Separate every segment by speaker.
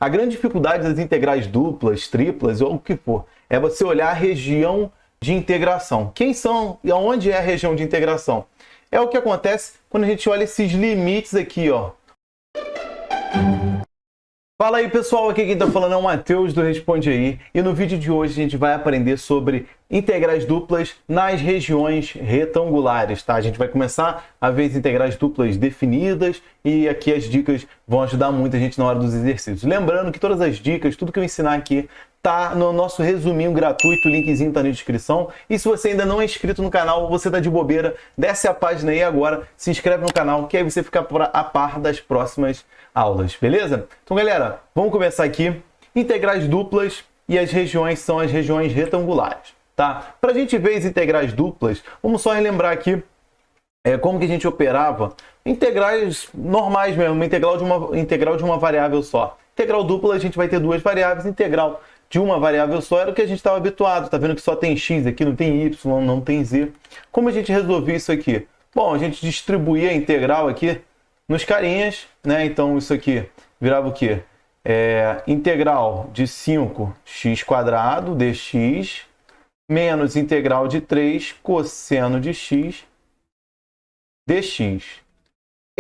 Speaker 1: A grande dificuldade das integrais duplas, triplas ou o que for, é você olhar a região de integração. Quem são e aonde é a região de integração? É o que acontece quando a gente olha esses limites aqui, ó. Fala aí, pessoal, aqui quem está falando é o Matheus do Responde Aí, e no vídeo de hoje a gente vai aprender sobre integrais duplas nas regiões retangulares, tá? A gente vai começar a ver as integrais duplas definidas e aqui as dicas vão ajudar muito a gente na hora dos exercícios. Lembrando que todas as dicas, tudo que eu ensinar aqui tá no nosso resuminho gratuito, o linkzinho tá na descrição. E se você ainda não é inscrito no canal, você tá de bobeira, desce a página aí agora, se inscreve no canal, que aí você fica a par das próximas aulas, beleza? Então, galera, vamos começar aqui. Integrais duplas e as regiões são as regiões retangulares, tá? Pra gente ver as integrais duplas, vamos só relembrar aqui como que a gente operava integrais normais mesmo, uma integral de uma variável só. Integral dupla a gente vai ter duas variáveis, integral de uma variável só era o que a gente estava habituado. Tá vendo que só tem x aqui, não tem y, não tem z. Como a gente resolvia isso aqui? Bom, a gente distribuía a integral aqui nos carinhas, né? Então isso aqui virava o quê? Integral de 5x² dx menos integral de 3 cosseno de x dx.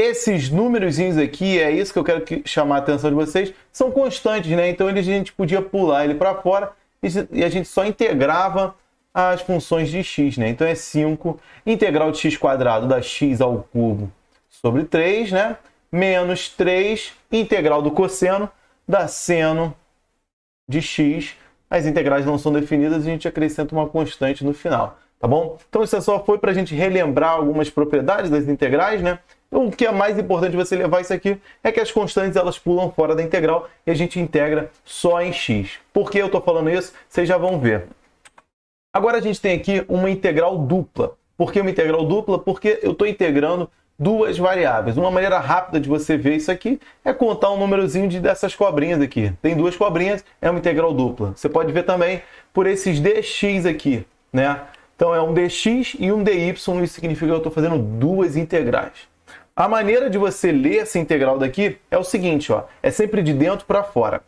Speaker 1: Esses númerozinhos aqui, é isso que eu quero chamar a atenção de vocês, são constantes, né? Então a gente podia pular ele para fora e a gente só integrava as funções de x, né? Então é 5 integral de x² dá x ao cubo sobre 3, né? Menos 3 integral do cosseno dá seno de x. As integrais não são definidas e a gente acrescenta uma constante no final, tá bom? Então isso só foi para a gente relembrar algumas propriedades das integrais, né? O que é mais importante você levar isso aqui é que as constantes elas pulam fora da integral e a gente integra só em x. Por que eu estou falando isso? Vocês já vão ver. Agora a gente tem aqui uma integral dupla. Por que uma integral dupla? Porque eu estou integrando duas variáveis. Uma maneira rápida de você ver isso aqui é contar um númerozinho dessas cobrinhas aqui. Tem duas cobrinhas, é uma integral dupla. Você pode ver também por esses dx aqui, né? Então é um dx e um dy, isso significa que eu estou fazendo duas integrais. A maneira de você ler essa integral daqui é o seguinte, ó, é sempre de dentro para fora.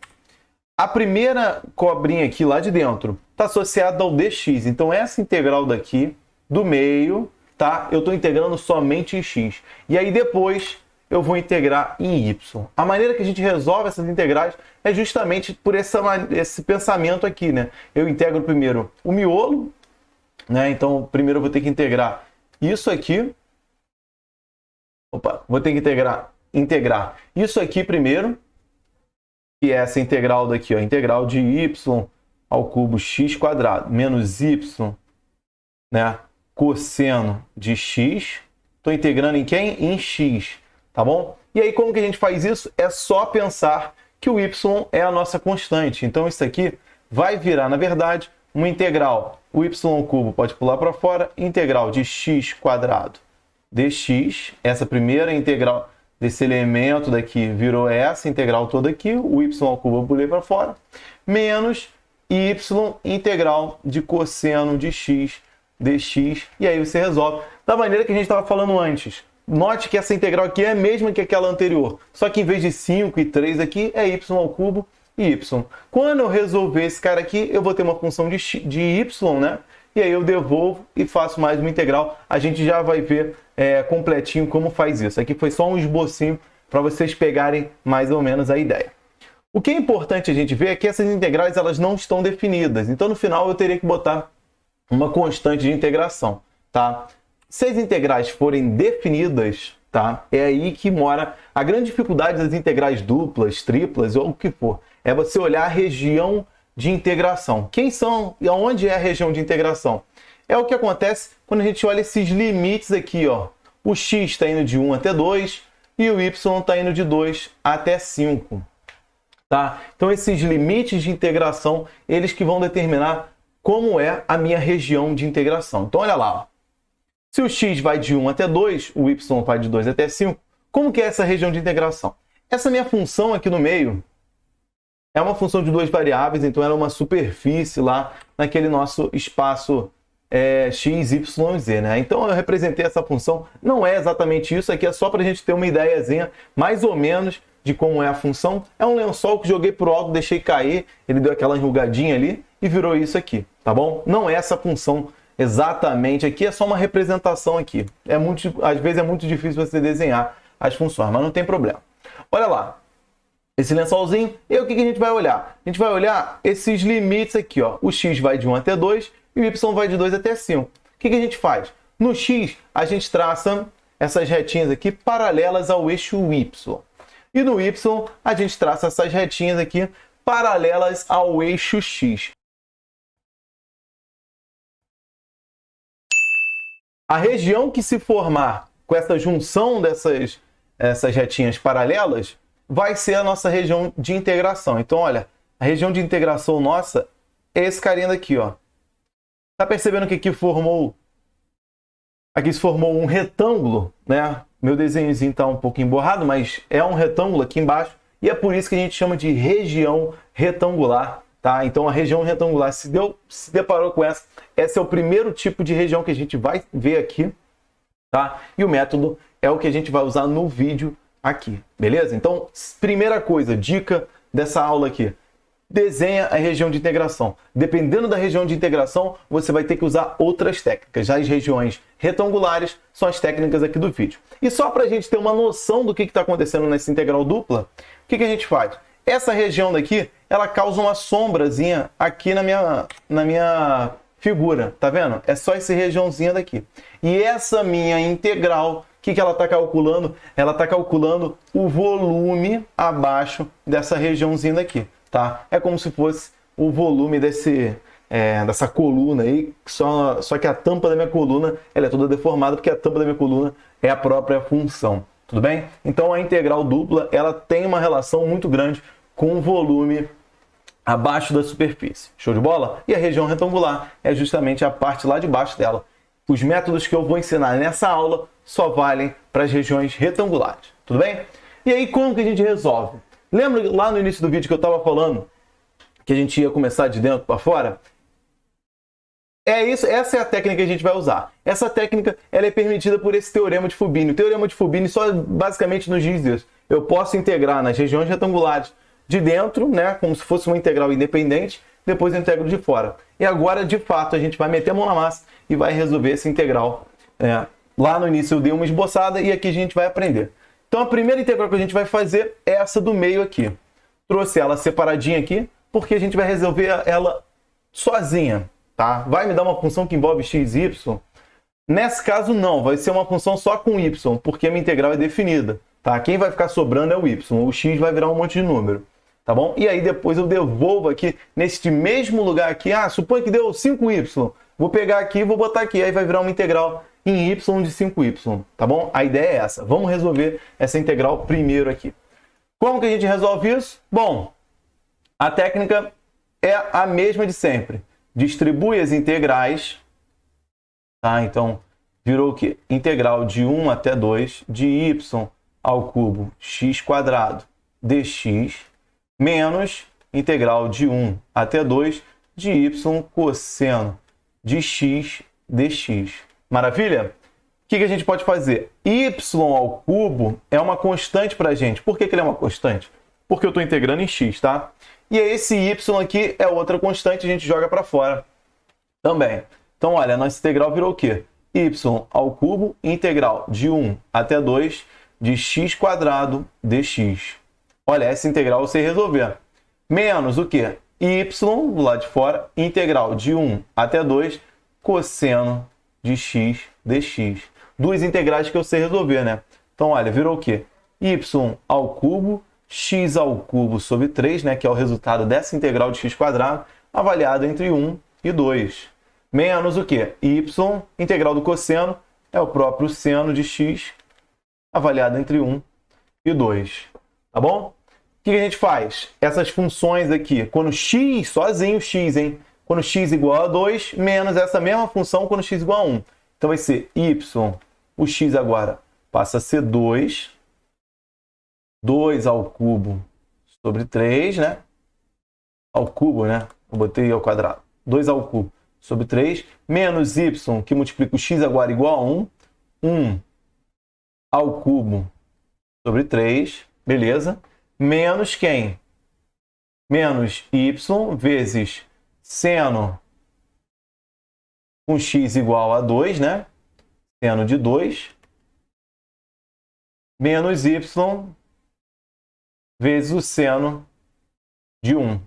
Speaker 1: A primeira cobrinha aqui lá de dentro está associada ao dx, então essa integral daqui do meio, tá? Eu estou integrando somente em x. E aí depois eu vou integrar em y. A maneira que a gente resolve essas integrais é justamente por esse pensamento aqui, né? Eu integro primeiro o miolo, né? Então primeiro eu vou ter que integrar isso aqui. Vou ter que integrar isso aqui primeiro, que é essa integral daqui, ó, integral de y ao cubo x² menos y, né, cosseno de x. Estou integrando em quem? Em x, tá bom? E aí como que a gente faz isso? É só pensar que o y é a nossa constante. Então isso aqui vai virar, na verdade, uma integral. O y ao cubo pode pular para fora, integral de x² dx, essa primeira integral desse elemento daqui virou essa integral toda aqui, o y ao cubo eu pulei para fora, menos y integral de cosseno de x dx, e aí você resolve da maneira que a gente estava falando antes. Note que essa integral aqui é a mesma que aquela anterior, só que em vez de 5 e 3 aqui, é y ao cubo e y. Quando eu resolver esse cara aqui, eu vou ter uma função de y, né? E aí eu devolvo e faço mais uma integral. A gente já vai ver completinho como faz isso. Aqui foi só um esbocinho para vocês pegarem mais ou menos a ideia. O que é importante a gente ver é que essas integrais elas não estão definidas. Então no final eu teria que botar uma constante de integração, tá? Se as integrais forem definidas, tá? É aí que mora a grande dificuldade das integrais duplas, triplas ou o que for. É você olhar a região de integração. Quem são e aonde é a região de integração? É o que acontece quando a gente olha esses limites aqui, ó. O x está indo de 1 até 2 e o y está indo de 2 até 5. Tá? Então esses limites de integração, eles que vão determinar como é a minha região de integração. Então olha lá, ó. Se o x vai de 1 até 2, o y vai de 2 até 5, como que é essa região de integração? Essa minha função aqui no meio é uma função de duas variáveis, então ela é uma superfície lá naquele nosso espaço x, y, z, né? Então eu representei essa função, não é exatamente isso, aqui é só para a gente ter uma ideiazinha mais ou menos de como é a função. É um lençol que joguei pro alto, deixei cair, ele deu aquela enrugadinha ali e virou isso aqui, tá bom? Não é essa função exatamente aqui, é só uma representação aqui. Às vezes é muito difícil você desenhar as funções, mas não tem problema. Olha lá, esse lençolzinho, e aí o que a gente vai olhar? A gente vai olhar esses limites aqui, ó. O x vai de 1 até 2 e o y vai de 2 até 5. O que a gente faz? No x, a gente traça essas retinhas aqui paralelas ao eixo y. E no y, a gente traça essas retinhas aqui paralelas ao eixo x. A região que se formar com essa junção essas retinhas paralelas vai ser a nossa região de integração. Então, olha, a região de integração nossa é esse carinha daqui, ó. Tá percebendo que aqui se formou um retângulo, né? Meu desenhozinho tá um pouco emborrado, mas é um retângulo aqui embaixo e é por isso que a gente chama de região retangular, tá? Então, a região retangular, se deparou com essa, esse é o primeiro tipo de região que a gente vai ver aqui, tá? E o método é o que a gente vai usar no vídeo aqui, beleza? Então, primeira coisa, dica dessa aula aqui, desenha a região de integração. Dependendo da região de integração, você vai ter que usar outras técnicas. Já as regiões retangulares são as técnicas aqui do vídeo. E só para a gente ter uma noção do que está acontecendo nessa integral dupla, o que a gente faz? Essa região daqui, ela causa uma sombrazinha aqui na minha figura, tá vendo? É só essa regiãozinha daqui. E essa minha integral, o que ela está calculando? Ela está calculando o volume abaixo dessa regiãozinha daqui, tá? É como se fosse o volume dessa coluna aí, só que a tampa da minha coluna ela é toda deformada, porque a tampa da minha coluna é a própria função, tudo bem? Então a integral dupla ela tem uma relação muito grande com o volume abaixo da superfície. Show de bola? E a região retangular é justamente a parte lá de baixo dela. Os métodos que eu vou ensinar nessa aula só valem para as regiões retangulares, tudo bem? E aí, como que a gente resolve? Lembra lá no início do vídeo que eu estava falando que a gente ia começar de dentro para fora? É isso, essa é a técnica que a gente vai usar. Essa técnica ela é permitida por esse teorema de Fubini. O teorema de Fubini só basicamente nos diz isso. Eu posso integrar nas regiões retangulares de dentro, né, como se fosse uma integral independente, depois eu integro de fora. E agora, de fato, a gente vai meter a mão na massa e vai resolver essa integral. Lá no início eu dei uma esboçada e aqui a gente vai aprender. Então a primeira integral que a gente vai fazer é essa do meio aqui. Trouxe ela separadinha aqui, porque a gente vai resolver ela sozinha, tá? Vai me dar uma função que envolve x e y? Nesse caso não, vai ser uma função só com y, porque a minha integral é definida, tá? Quem vai ficar sobrando é o y, o x vai virar um monte de número, tá bom? E aí depois eu devolvo aqui, neste mesmo lugar aqui, suponha que deu 5y, vou pegar aqui e vou botar aqui, aí vai virar uma integral em y de 5y, tá bom? A ideia é essa. Vamos resolver essa integral primeiro aqui. Como que a gente resolve isso? Bom, a técnica é a mesma de sempre. Distribui as integrais, tá? Então, virou o quê? Integral de 1 até 2 de y ao cubo x² dx menos integral de 1 até 2 de y cosseno de x dx. Maravilha? O que a gente pode fazer? Y ao cubo é uma constante para a gente. Por que ele é uma constante? Porque eu estou integrando em x, tá? E esse y aqui é outra constante, a gente joga para fora também. Então, olha, a nossa integral virou o quê? Y ao cubo, integral de 1 até 2 de x² dx. Olha, essa integral você resolver. Menos o quê? Y, do lado de fora, integral de 1 até 2 cosseno de x dx. Duas integrais que eu sei resolver, né? Então, olha, virou o quê? Y ao cubo, x ao cubo sobre 3, né? Que é o resultado dessa integral de x², avaliado entre 1 e 2. Menos o quê? Y, integral do cosseno, é o próprio seno de x, avaliado entre 1 e 2. Tá bom? O que a gente faz? Essas funções aqui, quando x, sozinho x, hein? Quando x igual a 2, menos essa mesma função quando x igual a 1. Então vai ser y, o x agora passa a ser 2 ao cubo sobre 3, né? Ao cubo, né? Eu botei ao quadrado. 2 ao cubo sobre 3, menos y, que multiplica o x agora igual a 1 ao cubo sobre 3, beleza? menos quem? Menos y vezes seno com x igual a 2, né? Seno de 2, menos y vezes o seno de 1.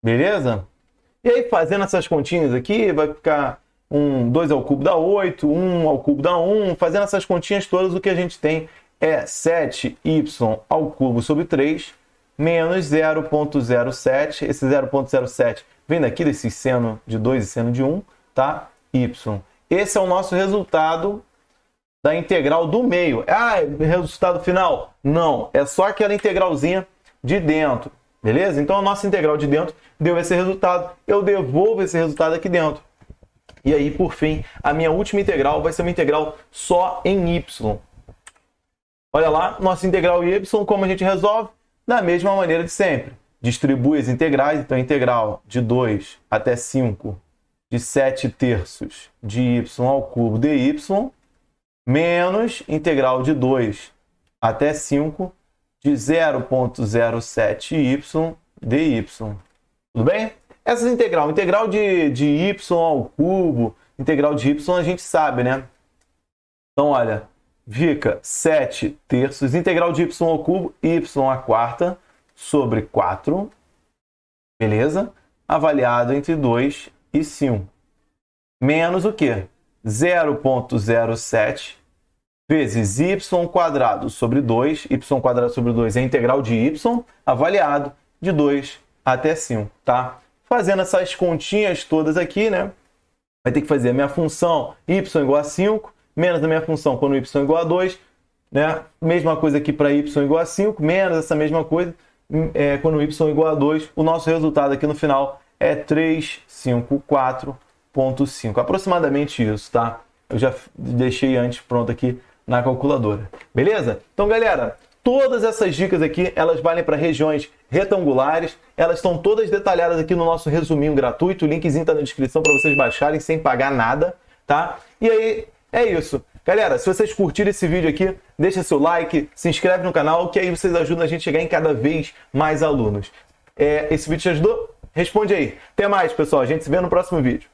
Speaker 1: Beleza? E aí, fazendo essas continhas aqui, vai ficar 2 ao cubo dá 8, 1 ao cubo dá 1. Fazendo essas continhas todas, o que a gente tem é 7y ao cubo sobre 3 menos 0,07. Esse 0,07 vem daqui desse seno de 2 e seno de 1, tá? Y. Esse é o nosso resultado da integral do meio. Ah, é resultado final? Não, é só aquela integralzinha de dentro, beleza? Então a nossa integral de dentro deu esse resultado, eu devolvo esse resultado aqui dentro. E aí, por fim, a minha última integral vai ser uma integral só em y. Olha lá, nossa integral em y, como a gente resolve? Da mesma maneira de sempre. Distribui as integrais, então a integral de 2 até 5 de 7 terços de y ao cubo dy, menos integral de 2 até 5 de 0,07y dy. Tudo bem? Essa integral de y ao cubo, integral de y a gente sabe, né? Então, olha, fica 7 terços, integral de y ao cubo, y à quarta, sobre 4, beleza? Avaliado entre 2 e 5. Menos o quê? 0,07 vezes y quadrado sobre 2. Y quadrado sobre 2 é a integral de y, avaliado de 2 até 5, tá? Fazendo essas continhas todas aqui, né? Vai ter que fazer a minha função y igual a 5, menos a minha função quando y igual a 2, né? Mesma coisa aqui para y igual a 5, menos essa mesma coisa quando y igual a 2. O nosso resultado aqui no final é 354,5. Aproximadamente isso, tá? Eu já deixei antes pronto aqui na calculadora. Beleza? Então, galera, todas essas dicas aqui, elas valem para regiões retangulares. Elas estão todas detalhadas aqui no nosso resuminho gratuito. O linkzinho está na descrição para vocês baixarem sem pagar nada, tá? E aí, é isso. Galera, se vocês curtirem esse vídeo aqui, deixa seu like, se inscreve no canal, que aí vocês ajudam a gente a chegar em cada vez mais alunos. Esse vídeo te ajudou? Responde aí. Até mais, pessoal. A gente se vê no próximo vídeo.